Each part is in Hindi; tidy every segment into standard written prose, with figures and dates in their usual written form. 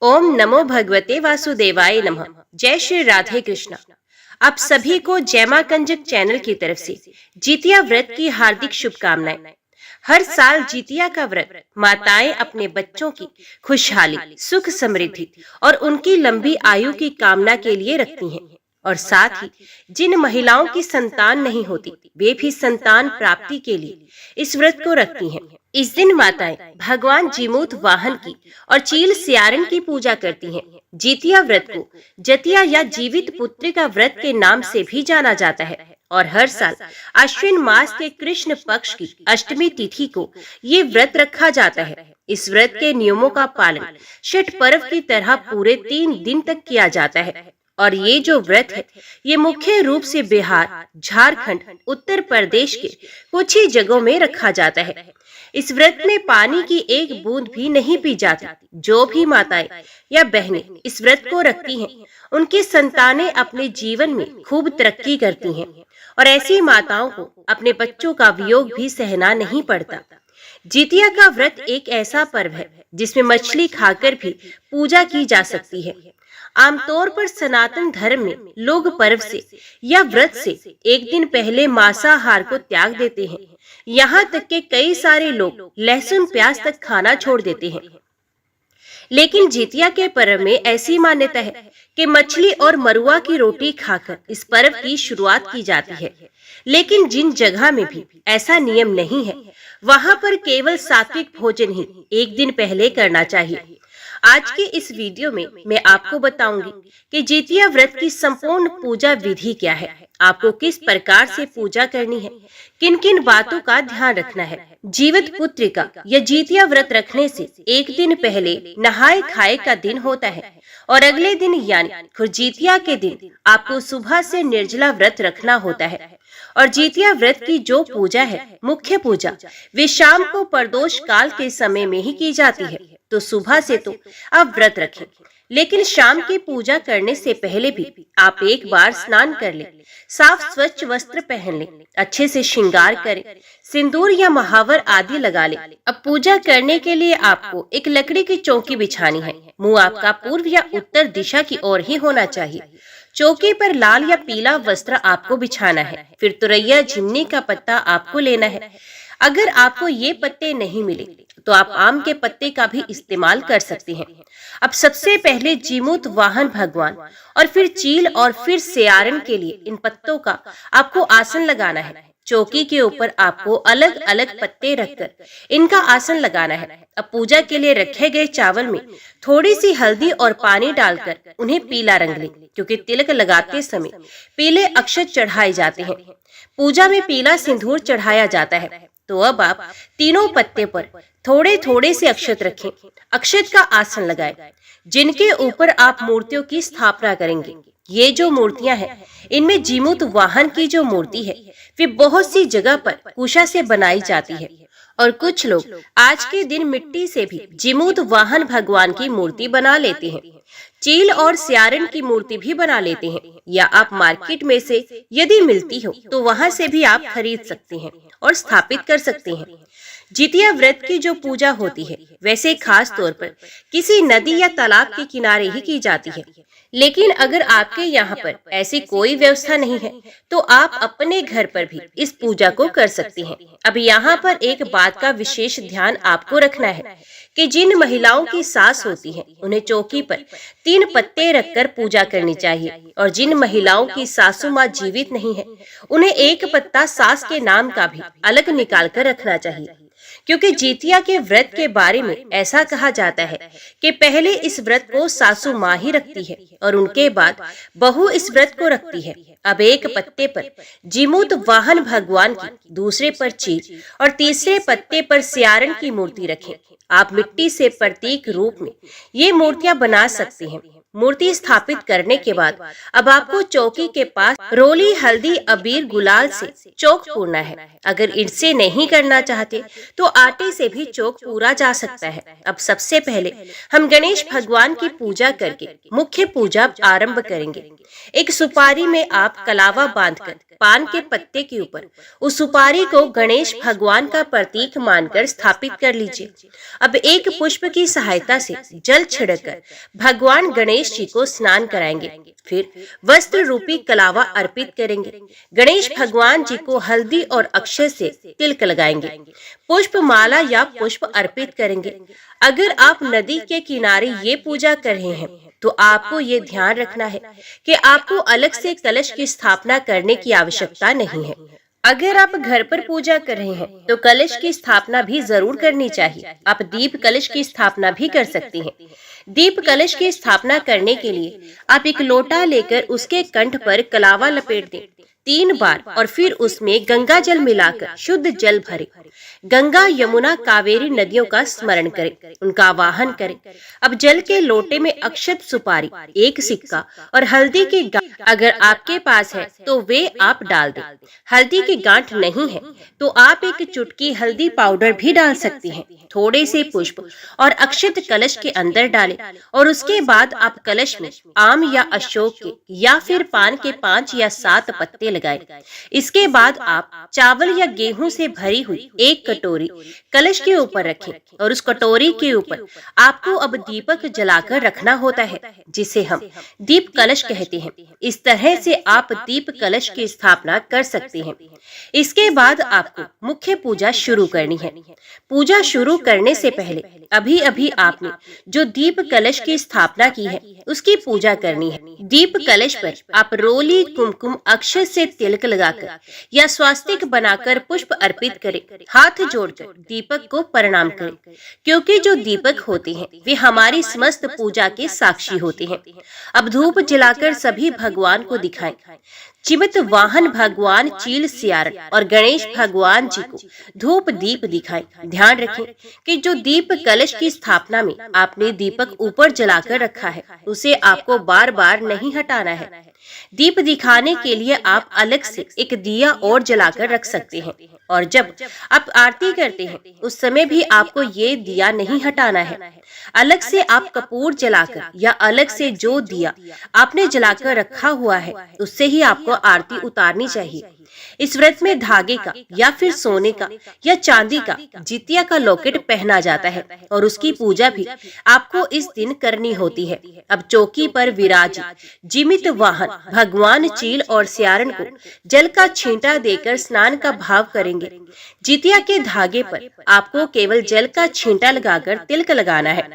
ओम नमो भगवते वासुदेवाय नमः। जय श्री राधे कृष्णा। आप सभी को जय मां कंजक चैनल की तरफ से जितिया व्रत की हार्दिक शुभकामनाएं। हर साल जितिया का व्रत माताएं अपने बच्चों की खुशहाली, सुख, समृद्धि और उनकी लंबी आयु की कामना के लिए रखती हैं। और साथ ही जिन महिलाओं की संतान नहीं होती वे भी संतान प्राप्ति के लिए इस व्रत को रखती हैं। इस दिन माताएं भगवान जीमूत वाहन की और चील सियारन की पूजा करती हैं। जितिया व्रत को जतिया या जीवित पुत्र का व्रत के नाम से भी जाना जाता है और हर साल अश्विन मास के कृष्ण पक्ष की अष्टमी तिथि को ये व्रत रखा जाता है। इस व्रत के नियमों का पालन छठ पर्व की तरह पूरे 3 दिन तक किया जाता है और ये जो व्रत है ये मुख्य रूप से बिहार, झारखंड, उत्तर प्रदेश के कुछ ही जगहों में रखा जाता है। इस व्रत में पानी की एक बूंद भी नहीं पी जाती। जो भी माताएं या बहनें इस व्रत को रखती हैं, उनकी संतानें अपने जीवन में खूब तरक्की करती हैं और ऐसी माताओं को अपने बच्चों का वियोग भी सहना नहीं पड़ता। जितिया का व्रत एक ऐसा पर्व है जिसमें मछली खाकर भी पूजा की जा सकती है। आमतौर पर सनातन धर्म में लोग पर्व से या व्रत से एक दिन पहले मांसाहार को त्याग देते हैं। यहाँ तक कि कई सारे लोग लहसुन प्याज तक खाना छोड़ देते हैं। लेकिन जितिया के पर्व में ऐसी मान्यता है कि मछली और मरुआ की रोटी खाकर इस पर्व की शुरुआत की जाती है। लेकिन जिन जगह में भी ऐसा नियम नहीं है, वहाँ पर केवल सात्विक भोजन ही एक दिन पहले करना चाहिए। आज के इस वीडियो में मैं आपको बताऊंगी कि जितिया व्रत की संपूर्ण पूजा विधि क्या है, आपको किस प्रकार से पूजा करनी है, किन किन बातों का ध्यान रखना है। जीवित पुत्र का या जितिया व्रत रखने से एक दिन पहले नहाए खाए का दिन होता है और अगले दिन यानी खुरजितिया के दिन आपको सुबह से निर्जला व्रत रखना होता है। और जितिया व्रत की जो पूजा है, मुख्य पूजा, वे शाम को प्रदोष काल के समय में ही की जाती है। तो सुबह से तो आप व्रत रखें, लेकिन शाम की पूजा करने से पहले भी आप एक बार स्नान कर लें, साफ स्वच्छ वस्त्र पहन लें, अच्छे से श्रृंगार करें, सिंदूर या महावर आदि लगा लें। अब पूजा करने के लिए आपको एक लकड़ी की चौकी बिछानी है। मुंह आपका पूर्व या उत्तर दिशा की ओर ही होना चाहिए। चौकी पर लाल या पीला वस्त्र आपको बिछाना है। फिर तुरैया झिमनी का पत्ता आपको लेना है। अगर आपको ये पत्ते नहीं मिले तो आप आम के पत्ते का भी इस्तेमाल कर सकते हैं। अब सबसे पहले जीमूत वाहन भगवान और फिर चील और फिर सियारन के लिए इन पत्तों का आपको आसन लगाना है। चौकी के ऊपर आपको अलग अलग पत्ते रखकर इनका आसन लगाना है। अब पूजा के लिए रखे गए चावल में थोड़ी सी हल्दी और पानी डालकर उन्हें पीला रंग लें, क्योंकि तिलक लगाते समय पीले अक्षत चढ़ाए जाते हैं। पूजा में पीला सिंदूर चढ़ाया जाता है। तो अब आप तीनों पत्ते पर थोड़े थोड़े से अक्षत रखें, अक्षत का आसन लगाएं, जिनके ऊपर आप मूर्तियों की स्थापना करेंगे। ये जो मूर्तियां हैं, इनमें जीमूत वाहन की जो मूर्ति है वे बहुत सी जगह पर कुशा से बनाई जाती है और कुछ लोग आज के दिन मिट्टी से भी जीमूत वाहन भगवान की मूर्ति बना लेते हैं। चील और सियारन की मूर्ति भी बना लेते हैं, या आप मार्केट में से यदि मिलती हो तो वहां से भी आप खरीद सकते हैं और स्थापित कर सकते हैं। जितिया व्रत की जो पूजा होती है वैसे खास तौर पर किसी नदी या तालाब के किनारे ही की जाती है। लेकिन अगर आपके यहाँ पर ऐसी कोई व्यवस्था नहीं है तो आप अपने घर पर भी इस पूजा को कर सकते हैं। अब यहाँ पर एक बात का विशेष ध्यान आपको रखना है कि जिन महिलाओं की सास होती है उन्हें चौकी पर 3 पत्ते रखकर पूजा करनी चाहिए और जिन महिलाओं की सासू माँ जीवित नहीं है उन्हें एक पत्ता सास के नाम का भी अलग निकाल कर रखना चाहिए। क्योंकि जितिया के व्रत के बारे में ऐसा कहा जाता है कि पहले इस व्रत को सासू माँ ही रखती है और उनके बाद बहू इस व्रत को रखती है। अब एक पत्ते पर जीमूत वाहन भगवान की, दूसरे पर चील और तीसरे पत्ते पर सियारन की मूर्ति रखें। आप मिट्टी से प्रतीक रूप में ये मूर्तियां बना सकते हैं। मूर्ति स्थापित करने के बाद अब आपको चौकी के पास रोली, हल्दी, अबीर, गुलाल से चौक पूरना है। अगर इनसे नहीं करना चाहते तो आटे से भी चौक पूरा जा सकता है। अब सबसे पहले हम गणेश भगवान की पूजा करके मुख्य पूजा आरंभ करेंगे। एक सुपारी में आप कलावा बांधकर पान के पत्ते के ऊपर उस सुपारी को गणेश भगवान का प्रतीक मानकर स्थापित कर लीजिए। अब एक पुष्प की सहायता से जल छिड़ककर भगवान गणेश जी को स्नान कराएंगे। फिर वस्त्र रूपी कलावा अर्पित करेंगे। गणेश भगवान जी को हल्दी और अक्षत से तिलक लगाएंगे। पुष्प माला या पुष्प अर्पित करेंगे। अगर आप नदी के किनारे ये पूजा कर रहे हैं तो आपको ये ध्यान रखना है कि आपको अलग से कलश की स्थापना करने की आवश्यकता नहीं है। अगर आप घर पर पूजा कर रहे हैं तो कलश की स्थापना भी जरूर करनी चाहिए। आप दीप कलश की स्थापना भी कर सकती हैं। दीप कलश की स्थापना करने के लिए आप एक लोटा लेकर उसके कंठ पर कलावा लपेट दें 3 बार और फिर उसमें गंगा जल मिलाकर शुद्ध जल भरें। गंगा, यमुना, कावेरी नदियों का स्मरण करें, उनका आवाहन करें। अब जल के लोटे में अक्षत, सुपारी, एक सिक्का और हल्दी की गांठ अगर आपके पास है तो वे आप डाल दें। हल्दी की गांठ नहीं है तो आप एक चुटकी हल्दी पाउडर भी डाल सकती हैं। थोड़े से पुष्प और अक्षत कलश के अंदर डालें और उसके बाद आप कलश में आम या अशोक के या फिर पान के 5 या 7 पत्ते लगाएं। इसके बाद आप चावल या गेहूं से भरी हुई एक कटोरी कलश के ऊपर रखें और उस कटोरी के ऊपर आपको अब दीपक जलाकर रखना होता है, जिसे हम दीप कलश कहते हैं। इस तरह से आप दीप कलश की स्थापना कर सकते हैं। इसके बाद आपको मुख्य पूजा शुरू करनी है। पूजा शुरू करने से पहले अभी आपने जो दीप कलश की स्थापना की है उसकी पूजा करनी है। दीप कलश पर आप रोली, कुमकुम, अक्षत से तिलक लगाकर या स्वास्तिक बनाकर पुष्प अर्पित करें। हाथ जोड़कर दीपक को प्रणाम करें, क्योंकि जो दीपक होते हैं वे हमारी समस्त पूजा के साक्षी होते हैं। अब धूप जलाकर सभी भगवान को दिखाएं। जीवित वाहन भगवान चील, सियारन और गणेश भगवान जी को धूप दीप दिखाएं। ध्यान रखें कि जो दीप कलश की स्थापना में आपने दीपक ऊपर जलाकर रखा है उसे आपको बार बार नहीं हटाना है। दीप दिखाने के लिए आप अलग से एक दिया और जलाकर रख सकते हैं और जब आप आरती करते हैं उस समय भी आपको ये दिया नहीं हटाना है। अलग से आप कपूर जलाकर या अलग से जो दिया आपने जलाकर रखा हुआ है उससे ही आपको आरती उतारनी चाहिए। इस व्रत में धागे का या फिर सोने का या चांदी का जितिया का लॉकेट पहना जाता है और उसकी पूजा भी आपको इस दिन करनी होती है। अब चौकी पर विराजित जीवित वाहन भगवान चील और सियारन को जल का छींटा देकर स्नान का भाव करेंगे। जितिया के धागे पर आपको केवल जल का छींटा लगाकर तिलक लगाना है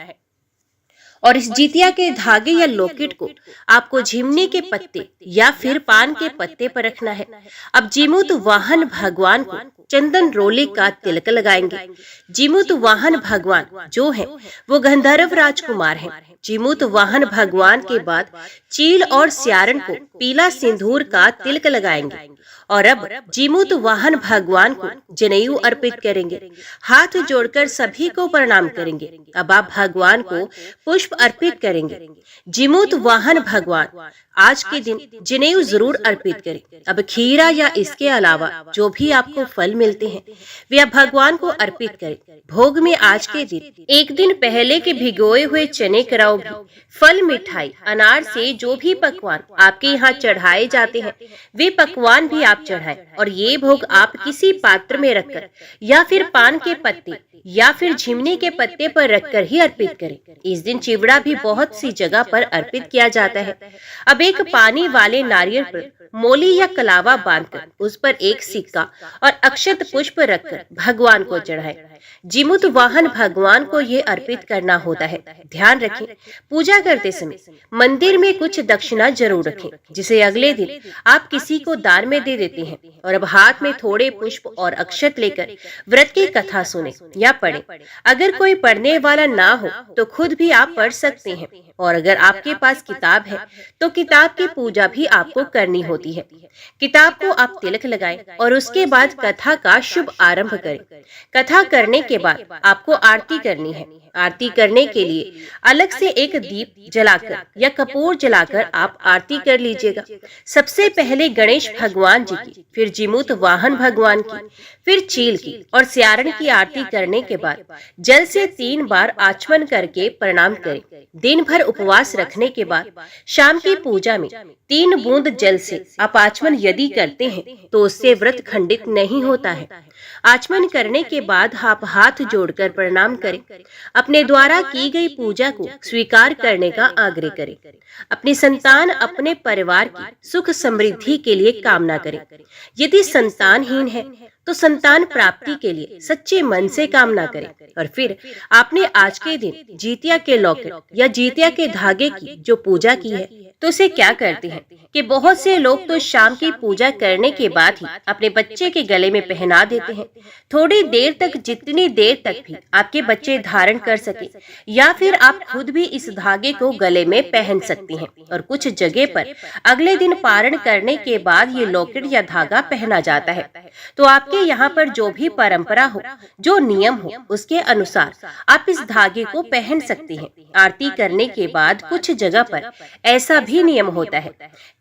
और इस जितिया के धागे या लॉकेट को आपको झिमनी के पत्ते या फिर पान के पत्ते पर रखना है। अब जीमूत वाहन भगवान को चंदन रोले का तिलक लगाएंगे। जीमूत वाहन भगवान जो है वो गंधर्व राजकुमार हैं। जीमूत वाहन भगवान के बाद चील और सियारन को पीला सिंदूर का तिलक लगाएंगे और अब जीमूत वाहन भगवान को जनेऊ अर्पित करेंगे। हाथ जोड़कर सभी को प्रणाम करेंगे। अब आप भगवान को पुष्प अर्पित करेंगे। जीमूत वाहन भगवान आज के दिन जनेऊ जरूर अर्पित करें। अब खीरा या इसके अलावा जो भी आपको फल मिलते हैं वे आप भगवान को अर्पित करें। भोग में आज के दिन एक दिन पहले के भिगोए हुए चने कराओ भी, फल, मिठाई, अनार से जो भी पकवान आपके यहाँ चढ़ाए जाते हैं वे पकवान भी आप चढ़ाएं और ये भोग आप किसी पात्र में रखकर या फिर पान के पत्ते या फिर झिमनी के पत्ते पर रखकर ही अर्पित करें। इस दिन चिवड़ा भी बहुत सी जगह पर अर्पित किया जाता है। अब एक पानी वाले नारियल पर मोली या कलावा बांधकर उस पर एक सिक्का और अक्षत पुष्प रखकर भगवान को चढ़ाएं। जीमूत वाहन भगवान को ये अर्पित करना होता है। ध्यान रखें, पूजा करते समय मंदिर में कुछ दक्षिणा जरूर रखें, जिसे अगले दिन आप किसी को दान में दे देते हैं। और अब हाथ में थोड़े पुष्प और अक्षत लेकर व्रत की कथा सुने या पढ़ें। अगर कोई पढ़ने वाला ना हो तो खुद भी आप पढ़ सकते हैं और अगर आपके पास किताब है तो किताब की पूजा भी आपको करनी होती है। किताब को आप तिलक लगाएं और उसके बाद कथा का शुभ आरंभ करें। कथा करने करने के बाद आपको आरती करनी है। आरती करने के लिए अलग से एक दीप जलाकर या कपूर जलाकर आप आरती कर लीजिएगा। सबसे पहले गणेश भगवान जी की, फिर जीमूत वाहन भगवान की, फिर चील की और स्यारण की आरती करने के बाद जल से 3 बार आचमन करके प्रणाम करें। दिन भर उपवास रखने के बाद शाम की पूजा में 3 बूंद जल से आप आचमन यदि करते हैं तो उससे व्रत खंडित नहीं होता है। आचमन करने के बाद आप हाथ जोड़कर प्रणाम करें। अपने द्वारा की गई पूजा को स्वीकार करने का आग्रह करें। अपनी संतान, अपने परिवार की सुख समृद्धि के लिए कामना करें। यदि संतानहीन है तो संतान प्राप्ति के लिए सच्चे मन से कामना करें। और फिर आपने आज के दिन जितिया के लॉकेट या जितिया के धागे की जो पूजा की है तो उसे क्या करते हैं कि बहुत से लोग तो शाम की पूजा करने के बाद ही अपने बच्चे के गले में पहना देते हैं। थोड़ी देर तक, जितनी देर तक भी आपके बच्चे धारण कर सके, या फिर आप खुद भी इस धागे को गले में पहन सकती हैं। और कुछ जगह पर अगले दिन पारण करने के बाद ये लॉकेट या धागा पहना जाता है। तो आपके यहाँ पर जो भी परंपरा हो, जो नियम हो, उसके अनुसार आप इस धागे को पहन सकती हैं। आरती करने के बाद कुछ जगह पर ऐसा भी नियम होता है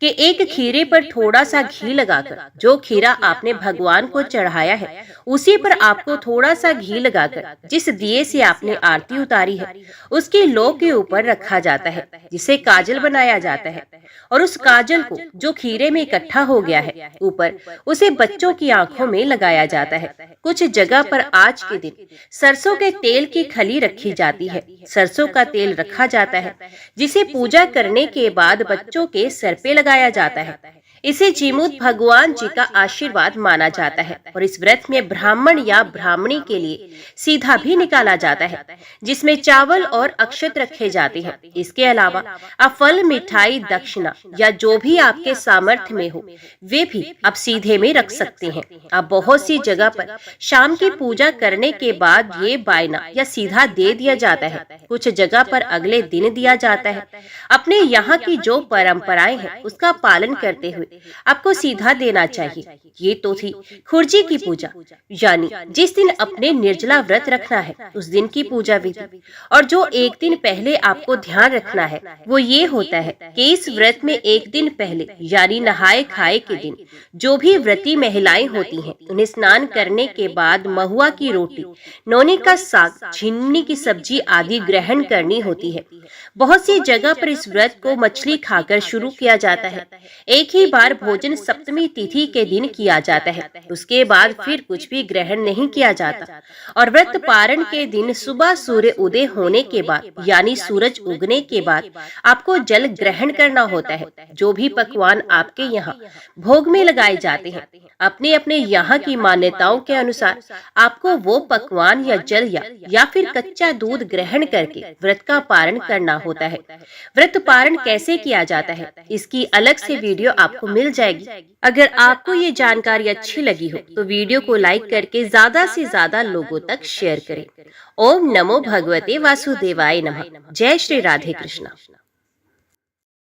कि एक खीरे पर थोड़ा सा घी लगाकर, जो खीरा आपने भगवान को चढ़ाया है उसी पर आपको थोड़ा सा घी लगाकर जिस दिए से आपने आरती उतारी है उसकी लौ के ऊपर रखा जाता है, जिसे काजल बनाया जाता है। और उस काजल को जो खीरे में इकट्ठा हो गया है ऊपर, उसे बच्चों की आंखों में लगाया जाता है। कुछ जगह पर आज के दिन सरसों के तेल की खली रखी जाती है। सरसों का तेल रखा जाता है जिसे पूजा करने के बाद बच्चों के सर पे लगाया जाता है। इसे जीमूत भगवान जी का आशीर्वाद माना जाता है। और इस व्रत में ब्राह्मण या ब्राह्मणी के लिए सीधा भी निकाला जाता है जिसमें चावल और अक्षत रखे जाते हैं। इसके अलावा आप फल, मिठाई, दक्षिणा या जो भी आपके सामर्थ्य में हो वे भी आप सीधे में रख सकते हैं। अब बहुत सी जगह पर शाम की पूजा करने के बाद ये बायना या सीधा दे दिया जाता है। कुछ जगह पर अगले दिन दिया जाता है। अपने यहाँ की जो परंपराएं हैं उसका पालन करते हुए आपको सीधा देना चाहिए। ये तो थी खुर्जी की पूजा, यानी जिस दिन अपने निर्जला व्रत रखना है उस दिन की पूजा विधि। और जो एक दिन पहले आपको ध्यान रखना है वो ये होता है कि इस व्रत में एक दिन पहले, यानी नहाए खाए के दिन, जो भी व्रती महिलाएं होती हैं उन्हें स्नान करने के बाद महुआ की रोटी, नौनी का साग, झिन्नी की सब्जी आदि ग्रहण करनी होती है। बहुत सी जगह पर इस व्रत को मछली खाकर शुरू किया जाता है। एक ही बार भोजन सप्तमी तिथि के दिन किया जाता है। उसके बाद फिर कुछ भी ग्रहण नहीं किया जाता। और व्रत पारण के दिन सुबह सूर्य उदय होने के बाद, यानी सूरज उगने के बाद आपको जल ग्रहण करना होता है। जो भी पकवान आपके यहाँ भोग में लगाए जाते हैं, अपने अपने यहाँ की मान्यताओं के अनुसार आपको वो पकवान या जल या फिर कच्चा दूध ग्रहण करके व्रत का पारण करना होता है। व्रत पारण कैसे किया जाता है इसकी अलग से वीडियो आपको मिल जाएगी। अगर आपको ये जानकारी अच्छी लगी हो तो वीडियो को लाइक करके ज्यादा से ज्यादा लोगों तक शेयर करें। ओम नमो भगवते वासुदेवाय नमः। जय श्री राधे कृष्णा।